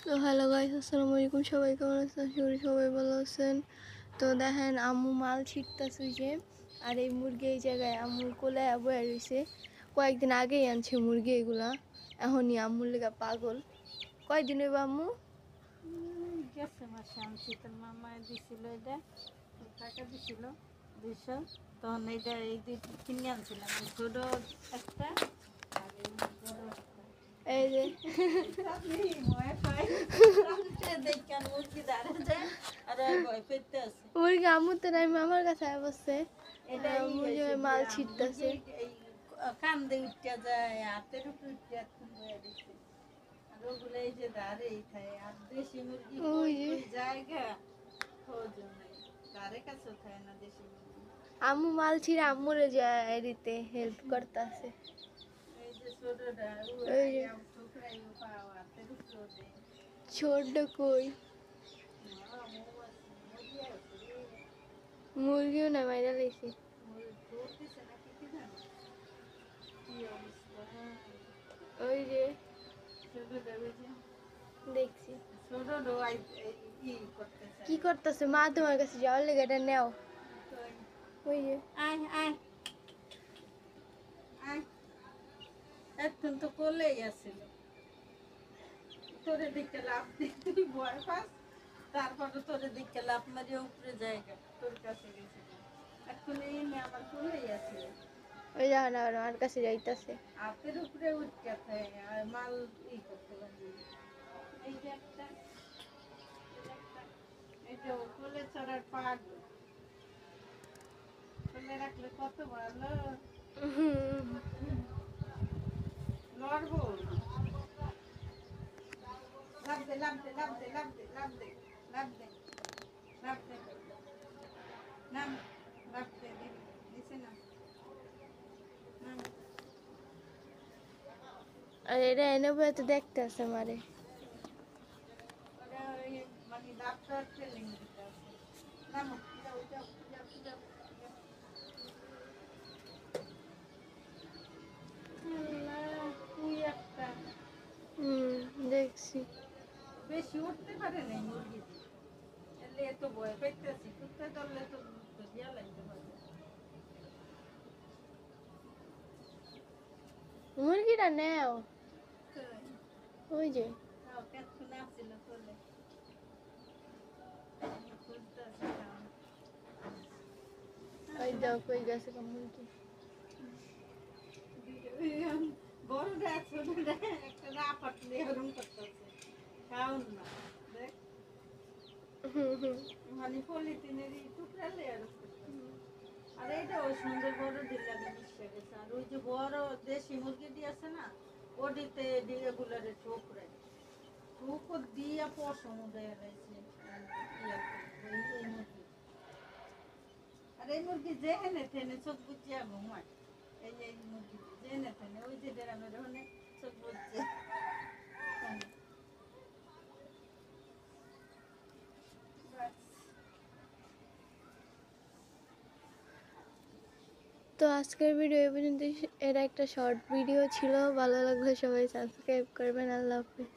তো hello guys, আসসালামু আলাইকুম। সবাই কেমন আছেন? আশা করি সবাই ভালো আছেন। তো দেখেন আম্মু মাল ছিটতেছে যে, আর এই মুরগি এই জায়গায় আম্মুর কোলে বয়ে রয়েছে। কয়েকদিন আগেই আনছে মুরগি এগুলা, এখনই আম্মুর লেগা পাগল। কয়দিন হইব আম্মু? গেছে মাসে আনছি, তোর মামায় দিছিল, এটা টাকা দিছিল 200, তখন এইটা এই কিনে আনছিলাম, ছোট একটা আর এই বড় একটা। এই যে মুরগি আম্মুর তো নাই, মামার কাছে বসছে। মাল ছিটতেছে। কান্দে উঠতে যায়, হাতের উপরে উঠতে দিচ্ছে। আর ওগুলো এই যে দাঁড়েই থাকে, আর দেশি মুরগি জায়গা খোঁজ নাই, ধারে কাছে থাকে না দেশি মুরগি। আম্মু মাল ছিঁড়ে আম্মুরে যায় দিতে হেল্প করতেছে। এই যে ছোটটা ছোট কই মুরগিও না মাইরা লাইছি। ওই যে দেখছি কি করতেছে মা, তোমার কাছে যাওয়ার লেগে এটা নেও। ওই যে এখন তো কোলেই আছিল, তোরে দিকে লাভ দিতে ভয় পাস, তারপরে তোরে দিকে লাভ মারিয়ে উপরে জায়গা তোর কাছে গেছে। এখন এই আমার কোলেই আছিল, ওই যাও না আমার কাছে যাইতাছে। হাতের উপরে উঠতে থাকে আর মাল করতে পারি। এই যে একটা, এই যে কোলে চড়ার পাগ, কোলে রাখলে কত ভালো লড়বো। লাভ দে লাভ দে লাভ দে লাভ দে লাভ দে লাভ দে লাভ দে, নাম লাভ দে, নিচে নাম নাম। আর এটা এনে বয়ে তো দেখতে আছে মারে। মানে ডাক্তার ট্রেনিং দিতে আছে। নাম যাও যাও যাও যাও। দেখছি বেশি উঠতে পারে নাই মুরগি, এলে এত ভয় পাইতেছি, কুত্তা ধরলে তো দিয়া লাগতে পারে। মুরগিটা নেও, ওই যে আসছিল তোলে ওই দাও কই গেছে মুরগি। বড়টা ছোটটা একটা না পাটলে এরকম করতেছে, খাওন না দেখ মানে পলিথিনেরই টুকরা লেয়ার। আর এইটা ওই সুন্দর বড় ডিলারে মিশে গেছে, আর ওই যে বড় দেশি মুরগিটি আছে না, ওটিতে এগুলারে ঠোকরে ঠোকর দিয়া পশম দেয়া রয়েছে। আর এই মুরগি যেহেনে থেনে চোখ বুঝিয়া ঘুমায়, এই মুরগি যেহেনে থেনে ওই যে ডেরামের ওখানে চোখ বুঝছে। তো আজকের ভিডিও এই পর্যন্ত। এর একটা শর্ট ভিডিও ছিল, ভালো লাগলে সবাই সাবস্ক্রাইব করবেন। আল্লাহ হাফেজ।